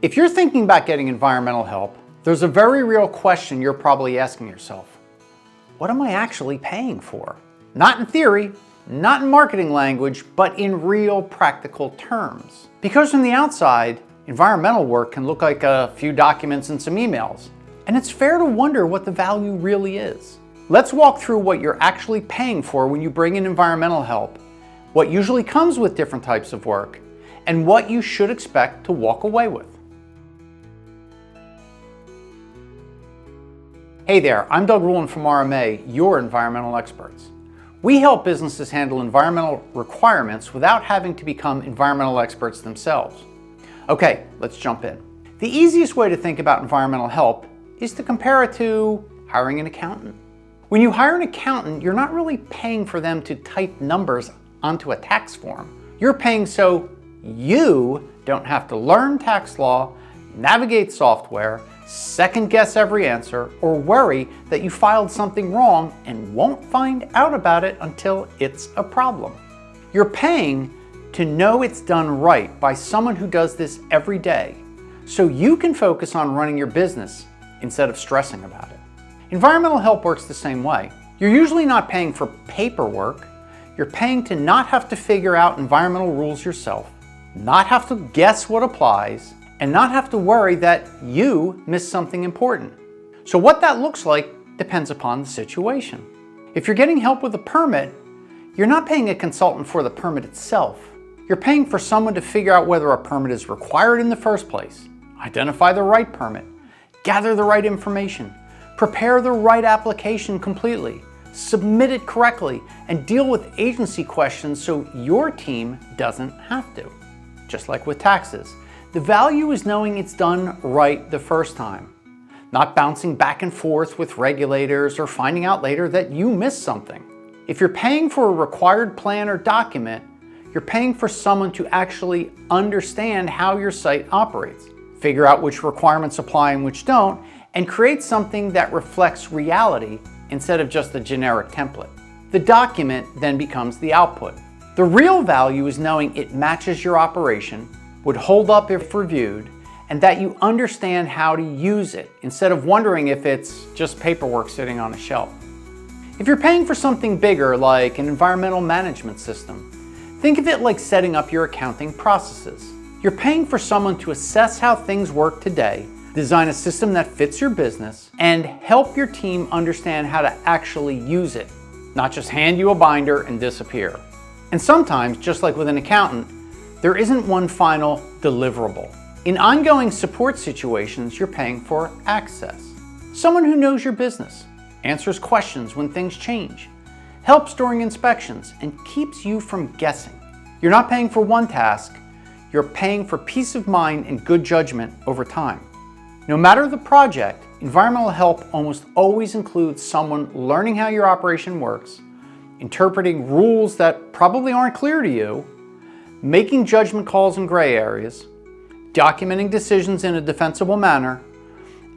If you're thinking about getting environmental help, there's a very real question you're probably asking yourself. What am I actually paying for? Not in theory, not in marketing language, but in real practical terms. Because from the outside, environmental work can look like a few documents and some emails. And it's fair to wonder what the value really is. Let's walk through what you're actually paying for when you bring in environmental help, what usually comes with different types of work, and what you should expect to walk away with. Hey there, I'm Doug Ruhlin from RMA, your environmental experts. We help businesses handle environmental requirements without having to become environmental experts themselves. Okay, let's jump in. The easiest way to think about environmental help is to compare it to hiring an accountant. When you hire an accountant, you're not really paying for them to type numbers onto a tax form. You're paying so you don't have to learn tax law, navigate software, second guess every answer, or worry that you filed something wrong and won't find out about it until it's a problem. You're paying to know it's done right by someone who does this every day, so you can focus on running your business instead of stressing about it. Environmental help works the same way. You're usually not paying for paperwork. You're paying to not have to figure out environmental rules yourself, not have to guess what applies, and not have to worry that you missed something important. So what that looks like depends upon the situation. If you're getting help with a permit, you're not paying a consultant for the permit itself. You're paying for someone to figure out whether a permit is required in the first place, identify the right permit, gather the right information, prepare the right application completely, submit it correctly, and deal with agency questions so your team doesn't have to. Just like with taxes. The value is knowing it's done right the first time, not bouncing back and forth with regulators or finding out later that you missed something. If you're paying for a required plan or document, you're paying for someone to actually understand how your site operates, figure out which requirements apply and which don't, and create something that reflects reality instead of just a generic template. The document then becomes the output. The real value is knowing it matches your operation, would hold up if reviewed, and that you understand how to use it instead of wondering if it's just paperwork sitting on a shelf. If you're paying for something bigger like an environmental management system, think of it like setting up your accounting processes. You're paying for someone to assess how things work today, design a system that fits your business, and help your team understand how to actually use it, not just hand you a binder and disappear. And sometimes, just like with an accountant, there isn't one final deliverable. In ongoing support situations, you're paying for access. Someone who knows your business, answers questions when things change, helps during inspections, and keeps you from guessing. You're not paying for one task, you're paying for peace of mind and good judgment over time. No matter the project, environmental help almost always includes someone learning how your operation works, interpreting rules that probably aren't clear to you, making judgment calls in gray areas, documenting decisions in a defensible manner,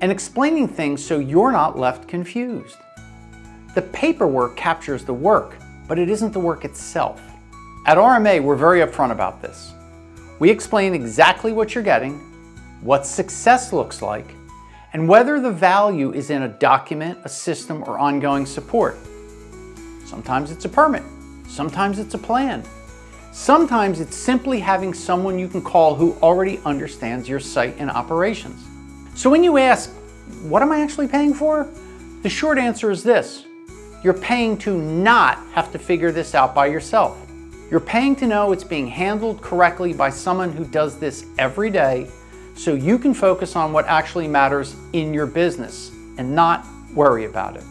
and explaining things so you're not left confused. The paperwork captures the work, but it isn't the work itself. At RMA, we're very upfront about this. We explain exactly what you're getting, what success looks like, and whether the value is in a document, a system, or ongoing support. Sometimes it's a permit, sometimes it's a plan. Sometimes it's simply having someone you can call who already understands your site and operations. So when you ask, what am I actually paying for? The short answer is this. You're paying to not have to figure this out by yourself. You're paying to know it's being handled correctly by someone who does this every day so you can focus on what actually matters in your business and not worry about it.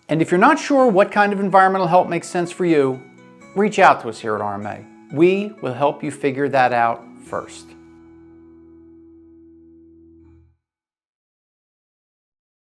And if you're not sure what kind of environmental help makes sense for you, reach out to us here at RMA. We will help you figure that out first.